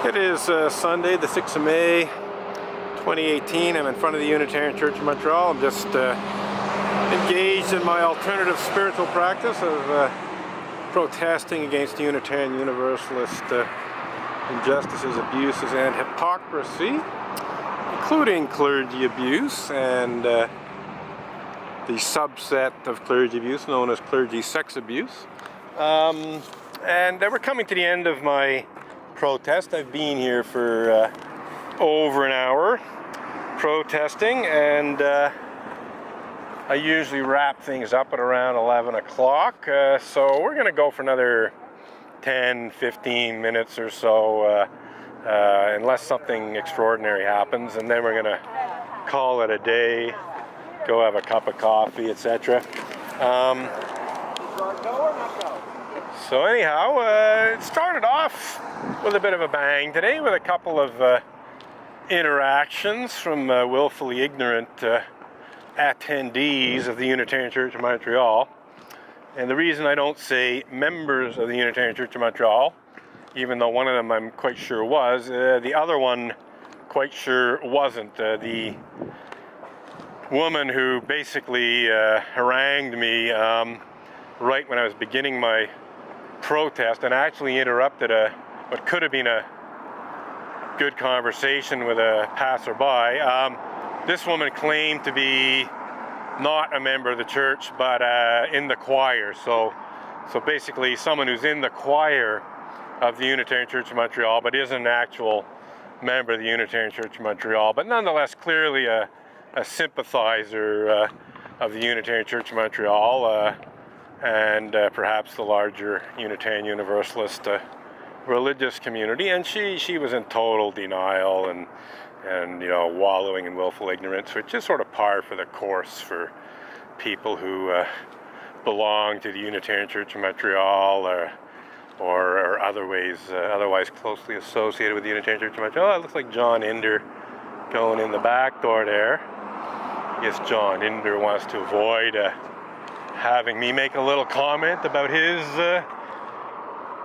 It is Sunday, the 6th of May, 2018. I'm in front of the Unitarian Church of Montreal. I'm just engaged in my alternative spiritual practice of protesting against the Unitarian Universalist injustices, abuses, and hypocrisy, including clergy abuse and the subset of clergy abuse known as clergy sex abuse. And we're coming to the end of my protest. I've been here for over an hour protesting, and I usually wrap things up at around 11 o'clock. So we're going to go for another 10-15 minutes or so, unless something extraordinary happens, and then we're going to call it a day, go have a cup of coffee, etc. So anyhow, it started off with a bit of a bang today with a couple of interactions from willfully ignorant attendees of the Unitarian Church of Montreal. And the reason I don't say members of the Unitarian Church of Montreal, even though one of them I'm quite sure was, the other one quite sure wasn't. The woman who basically harangued me right when I was beginning my protest and actually interrupted what could have been a good conversation with a passerby. This woman claimed to be not a member of the church, but in the choir. So basically someone who's in the choir of the Unitarian Church of Montreal, but isn't an actual member of the Unitarian Church of Montreal, but nonetheless clearly a sympathizer of the Unitarian Church of Montreal, and perhaps the larger Unitarian Universalist religious community. And she was in total denial and wallowing in willful ignorance, which is sort of par for the course for people who belong to the Unitarian Church of Montreal or otherwise closely associated with the Unitarian Church of Montreal. It looks like John Inder going in the back door there. I guess John Inder wants to avoid having me make a little comment about his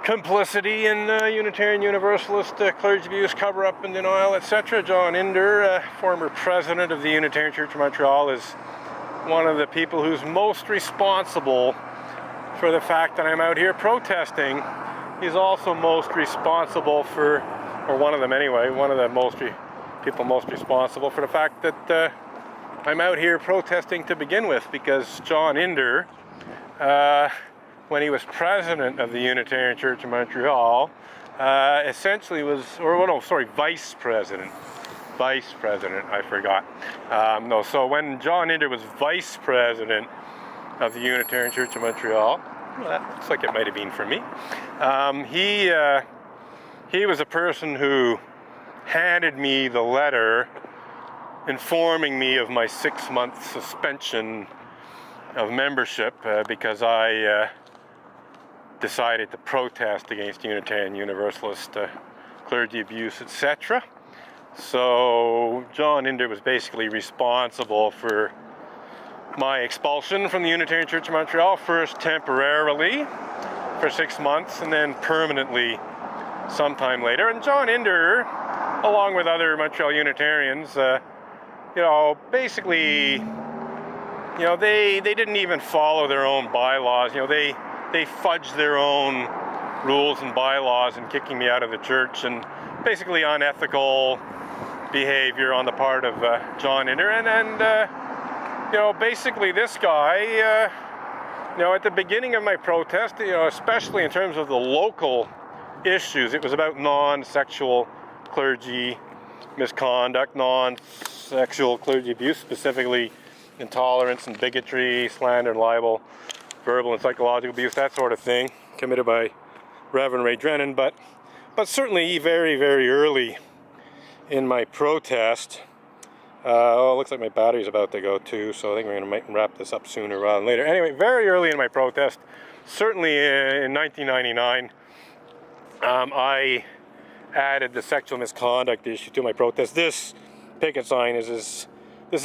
complicity in Unitarian Universalist clergy abuse, cover-up and denial, etc. John Inder, former president of the Unitarian Church of Montreal, is one of the people who's most responsible for the fact that I'm out here protesting. He's also most responsible for, or one of them anyway, one of the people most responsible for the fact that I'm out here protesting to begin with, because John Inder, when he was president of the Unitarian Church of Montreal, essentially was, vice president, I forgot. So when John Inder was vice president of the Unitarian Church of Montreal, well, that looks like it might have been for me, he was a person who handed me the letter informing me of my 6-month suspension of membership because I decided to protest against Unitarian Universalist clergy abuse, etc. So John Inder was basically responsible for my expulsion from the Unitarian Church of Montreal, first temporarily for 6 months and then permanently sometime later. And John Inder, along with other Montreal Unitarians, basically, they didn't even follow their own bylaws. They fudged their own rules and bylaws in kicking me out of the church, and basically unethical behavior on the part of John Inder. And basically this guy, at the beginning of my protest, especially in terms of the local issues, it was about non-sexual clergy misconduct, non-sexual clergy abuse, specifically intolerance and bigotry, slander and libel, verbal and psychological abuse, that sort of thing, committed by Reverend Ray Drennan. But certainly very, very early in my protest, it looks like my battery's about to go too, so I think we're going to wrap this up sooner rather than later. Anyway, very early in my protest, certainly in 1999, I added the sexual misconduct issue to my protest. This picket sign is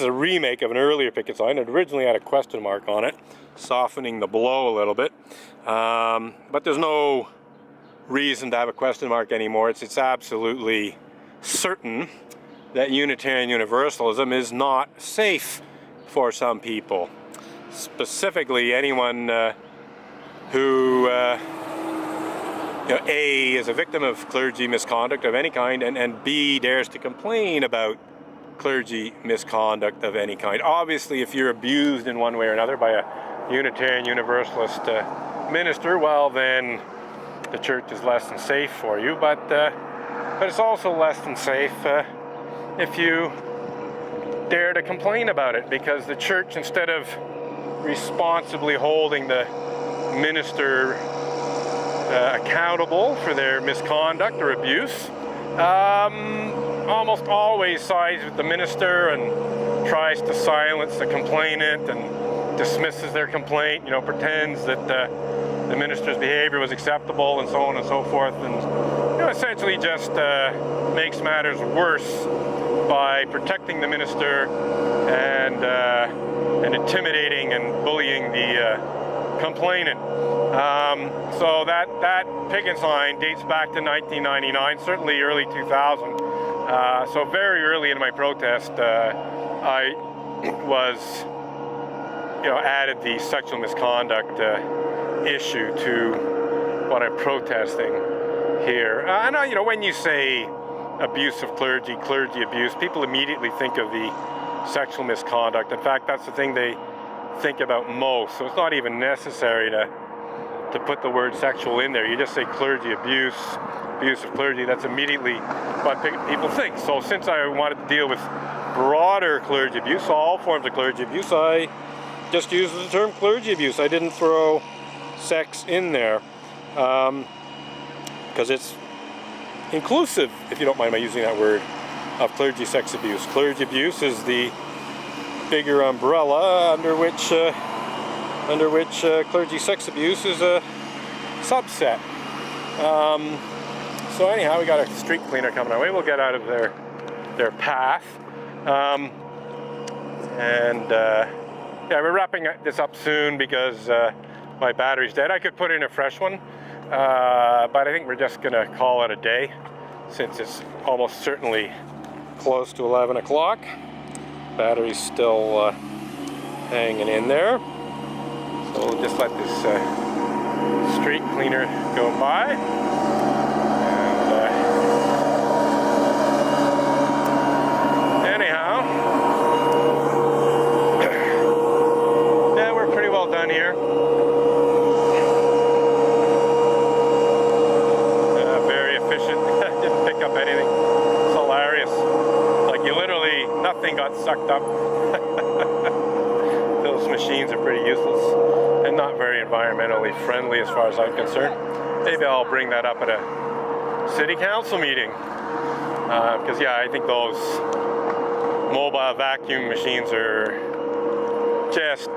a remake of an earlier picket sign. It originally had a question mark on it, softening the blow a little bit. But there's no reason to have a question mark anymore. It's absolutely certain that Unitarian Universalism is not safe for some people. Specifically, anyone who A, is a victim of clergy misconduct of any kind, and B, dares to complain about clergy misconduct of any kind. Obviously, if you're abused in one way or another by a Unitarian Universalist minister, well then the church is less than safe for you, but it's also less than safe if you dare to complain about it, because the church, instead of responsibly holding the minister accountable for their misconduct or abuse, almost always sides with the minister and tries to silence the complainant and dismisses their complaint, pretends that the minister's behavior was acceptable and so on and so forth, and essentially just makes matters worse by protecting the minister and intimidating and bullying the complainant. So that picket sign dates back to 1999, certainly early 2000. So very early in my protest, I was, added the sexual misconduct issue to what I'm protesting here. And when you say abuse of clergy abuse, people immediately think of the sexual misconduct. In fact, that's the thing they think about most. So it's not even necessary to put the word sexual in there. You just say clergy abuse of clergy. That's immediately what people think. So since I wanted to deal with broader clergy abuse, all forms of clergy abuse, I just used the term clergy abuse. I didn't throw sex in there because it's inclusive, if you don't mind my using that word, of clergy sex abuse. Clergy abuse is the bigger umbrella under which clergy sex abuse is a subset. So anyhow, we got a street cleaner coming our way. We'll get out of their path. Yeah, we're wrapping this up soon because my battery's dead. I could put in a fresh one, but I think we're just gonna call it a day since it's almost certainly close to 11 o'clock. Battery's still hanging in there. So we'll just let this street cleaner go by. And anyhow, yeah, we're pretty well done here. Very efficient. Didn't pick up anything. It's hilarious. Like nothing got sucked up. Those machines are pretty useless and not very environmentally friendly as far as I'm concerned. Maybe I'll bring that up at a city council meeting. Because yeah, I think those mobile vacuum machines are just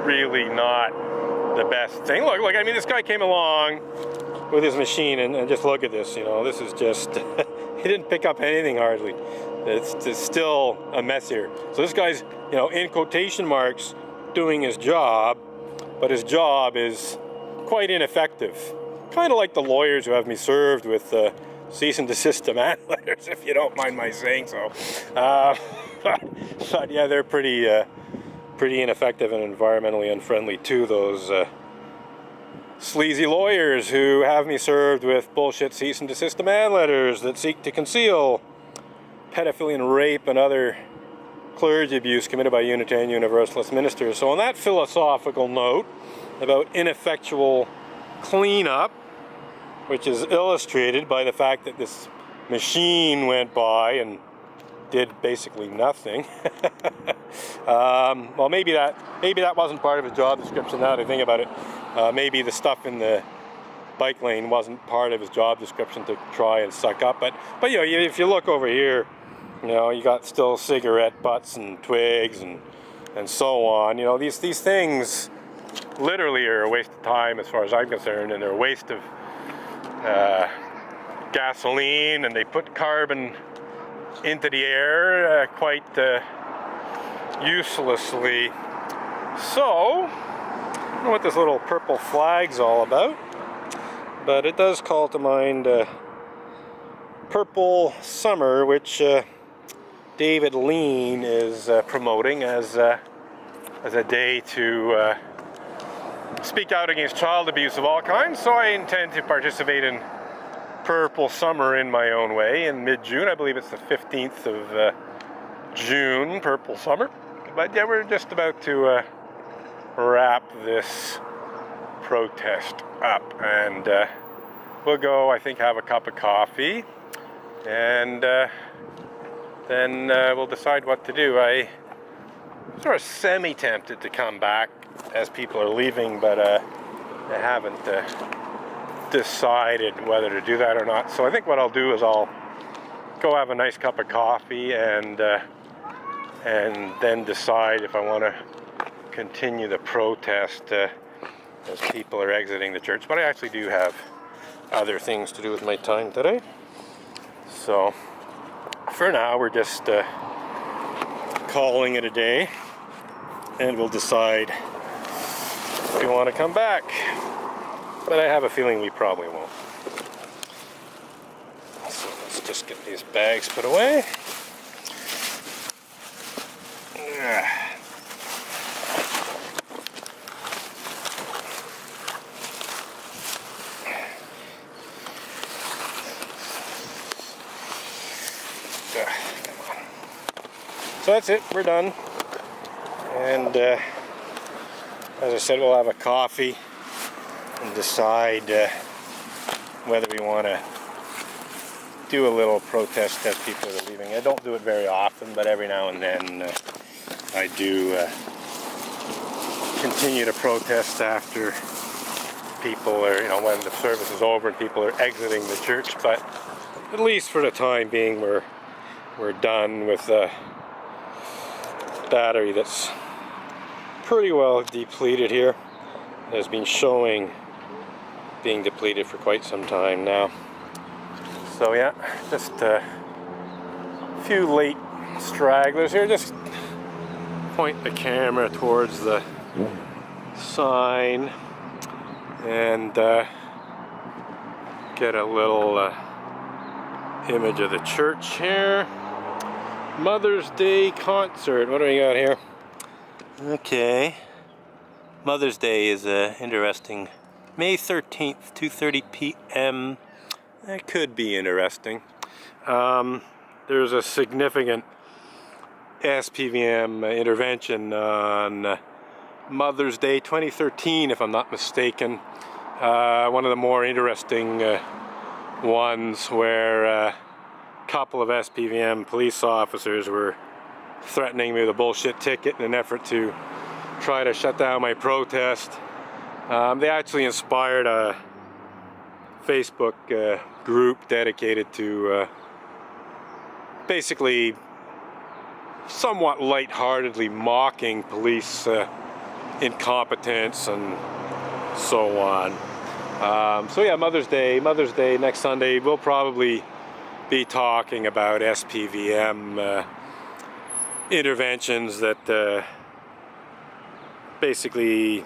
really not the best thing. Look, I mean, this guy came along with his machine and just look at this, this is just, he didn't pick up anything hardly. It's still a mess here. So this guy's, in quotation marks, doing his job, but his job is quite ineffective. Kind of like the lawyers who have me served with cease and desist demand letters, if you don't mind my saying so. But yeah, they're pretty ineffective and environmentally unfriendly too, those sleazy lawyers who have me served with bullshit cease and desist demand letters that seek to conceal pedophilia and rape and other clergy abuse committed by Unitarian Universalist ministers. So on that philosophical note about ineffectual cleanup, which is illustrated by the fact that this machine went by and did basically nothing. Well, maybe that wasn't part of his job description. Now that I think about it, maybe the stuff in the bike lane wasn't part of his job description to try and suck up. But if you look over here, you got still cigarette butts and twigs and so on. These things literally are a waste of time as far as I'm concerned, and they're a waste of gasoline, and they put carbon into the air quite uselessly. So, I don't know what this little purple flag's all about, but it does call to mind Purple Summer, which David Lean is promoting as a day to speak out against child abuse of all kinds. So I intend to participate in Purple Summer in my own way in mid-June. I believe it's the 15th of June, Purple Summer. But yeah, we're just about to wrap this protest up, and we'll go, I think, have a cup of coffee, and then we'll decide what to do. I sort of semi-tempted to come back as people are leaving, but I haven't decided whether to do that or not. So I think what I'll do is I'll go have a nice cup of coffee and then decide if I want to continue the protest as people are exiting the church. But I actually do have other things to do with my time today. So for now, we're just calling it a day, and we'll decide if we want to come back. But I have a feeling we probably won't. So let's just get these bags put away. So that's it, we're done. And as I said, we'll have a coffee and decide whether we want to do a little protest as people are leaving. I don't do it very often, but every now and then I do continue to protest after people are, when the service is over and people are exiting the church. But at least for the time being, we're done with the battery that's pretty well depleted here. It has been showing being depleted for quite some time now. So yeah, just a few late stragglers here. Just point the camera towards the sign and get a little image of the church here. Mother's Day concert. What do we got here? Okay. Mother's Day is interesting. May 13th, 2:30 p.m. That could be interesting. There's a significant SPVM intervention on Mother's Day 2013, if I'm not mistaken. One of the more interesting ones where a couple of SPVM police officers were threatening me with a bullshit ticket in an effort to try to shut down my protest. They actually inspired a Facebook group dedicated to basically somewhat lightheartedly mocking police incompetence and so on. So yeah, Mother's Day next Sunday, we'll probably be talking about SPVM interventions that basically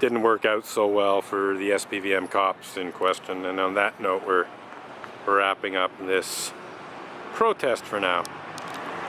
didn't work out so well for the SPVM cops in question. And on that note, we're wrapping up this protest for now.